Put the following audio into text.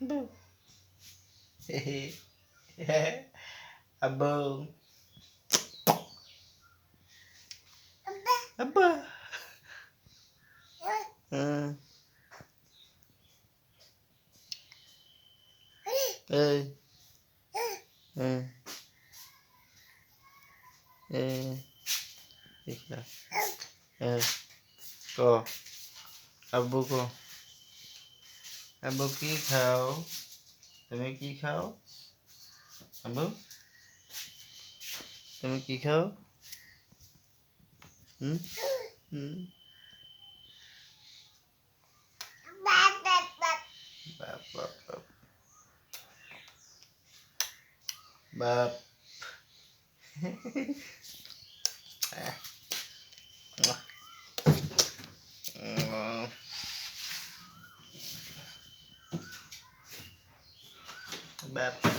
Boo. Abang. Apa? Hmm. Eh. Hmm. Ikla. Ko. আব্বু কো আব্বু কি খাও তুমি কি খাও আব্বু তুমি কি খাও হুম হুম বাপ বাপ বাপ বাপ বাপ